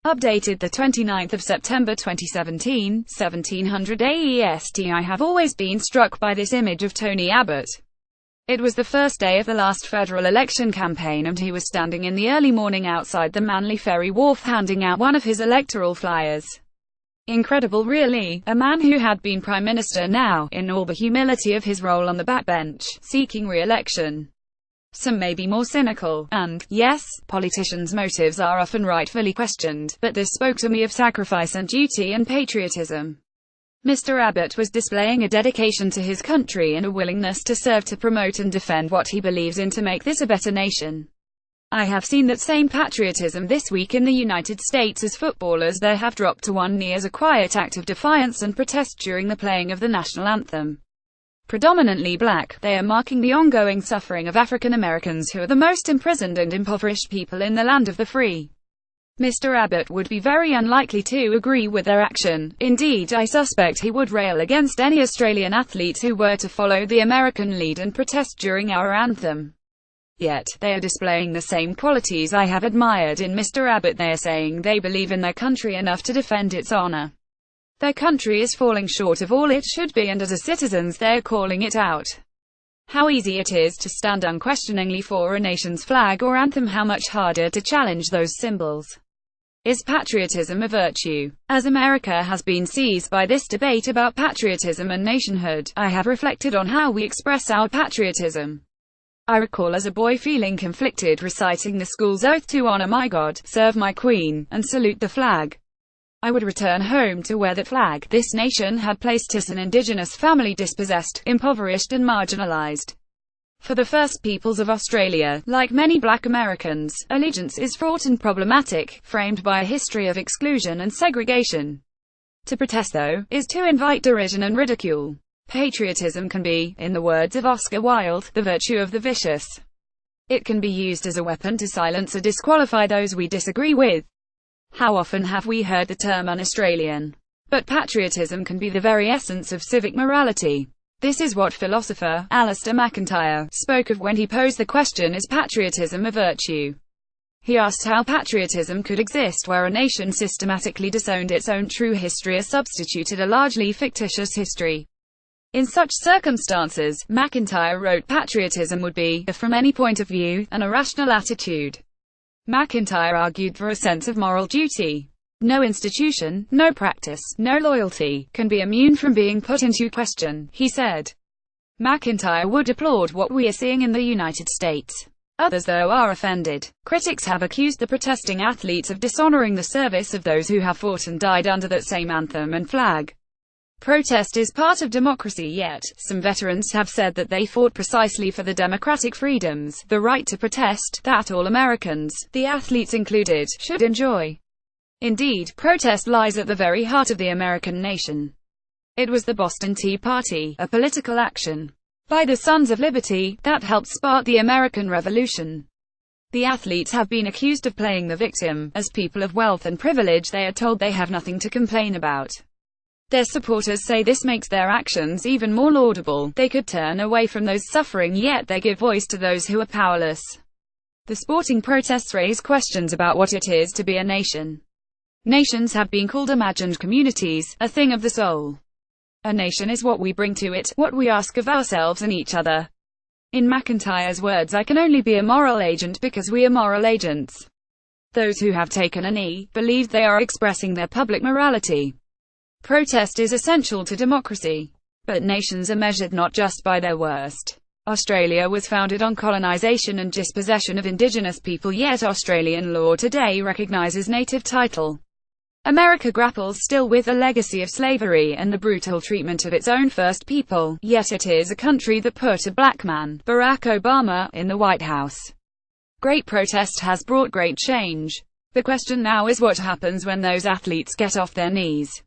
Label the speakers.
Speaker 1: Updated the 29th of September 2017, 1700 AEST. I have always been struck by this image of Tony Abbott. It was the first day of the last federal election campaign and he was standing in the early morning outside the Manly Ferry Wharf handing out one of his electoral flyers. Incredible really, a man who had been Prime Minister now, in all the humility of his role on the backbench, seeking re-election. Some may be more cynical, and, yes, politicians' motives are often rightfully questioned, but this spoke to me of sacrifice and duty and patriotism. Mr. Abbott was displaying a dedication to his country and a willingness to serve to promote and defend what he believes in to make this a better nation. I have seen that same patriotism this week in the United States as footballers there have dropped to one knee as a quiet act of defiance and protest during the playing of the national anthem. Predominantly black, they are marking the ongoing suffering of African Americans who are the most imprisoned and impoverished people in the land of the free. Mr. Abbott would be very unlikely to agree with their action. Indeed, I suspect he would rail against any Australian athletes who were to follow the American lead and protest during our anthem. Yet, they are displaying the same qualities I have admired in Mr. Abbott. They are saying they believe in their country enough to defend its honor. Their country is falling short of all it should be, and as citizens they are calling it out. How easy it is to stand unquestioningly for a nation's flag or anthem, how much harder to challenge those symbols. Is patriotism a virtue? As America has been seized by this debate about patriotism and nationhood, I have reflected on how we express our patriotism. I recall as a boy feeling conflicted reciting the school's oath to honor my God, serve my Queen, and salute the flag. I would return home to wear that flag. This nation had placed us an indigenous family dispossessed, impoverished and marginalized. For the First Peoples of Australia, like many black Americans, allegiance is fraught and problematic, framed by a history of exclusion and segregation. To protest, though, is to invite derision and ridicule. Patriotism can be, in the words of Oscar Wilde, the virtue of the vicious. It can be used as a weapon to silence or disqualify those we disagree with. How often have we heard the term un-Australian? But patriotism can be the very essence of civic morality. This is what philosopher Alistair MacIntyre spoke of when he posed the question, is patriotism a virtue? He asked how patriotism could exist where a nation systematically disowned its own true history or substituted a largely fictitious history. In such circumstances, MacIntyre wrote, patriotism would be, from any point of view, an irrational attitude. MacIntyre argued for a sense of moral duty. No institution, no practice, no loyalty, can be immune from being put into question, he said. MacIntyre would applaud what we are seeing in the United States. Others, though, are offended. Critics have accused the protesting athletes of dishonoring the service of those who have fought and died under that same anthem and flag. Protest is part of democracy, yet some veterans have said that they fought precisely for the democratic freedoms, the right to protest, that all Americans, the athletes included, should enjoy. Indeed, protest lies at the very heart of the American nation. It was the Boston Tea Party, a political action by the Sons of Liberty, that helped spark the American Revolution. The athletes have been accused of playing the victim. As people of wealth and privilege, they are told they have nothing to complain about. Their supporters say this makes their actions even more laudable. They could turn away from those suffering, yet they give voice to those who are powerless. The sporting protests raise questions about what it is to be a nation. Nations have been called imagined communities, a thing of the soul. A nation is what we bring to it, what we ask of ourselves and each other. In MacIntyre's words, I can only be a moral agent because we are moral agents. Those who have taken a knee, believe they are expressing their public morality. Protest is essential to democracy. But nations are measured not just by their worst. Australia was founded on colonization and dispossession of indigenous people, yet Australian law today recognizes native title. America grapples still with a legacy of slavery and the brutal treatment of its own First People, yet it is a country that put a black man, Barack Obama, in the White House. Great protest has brought great change. The question now is what happens when those athletes get off their knees.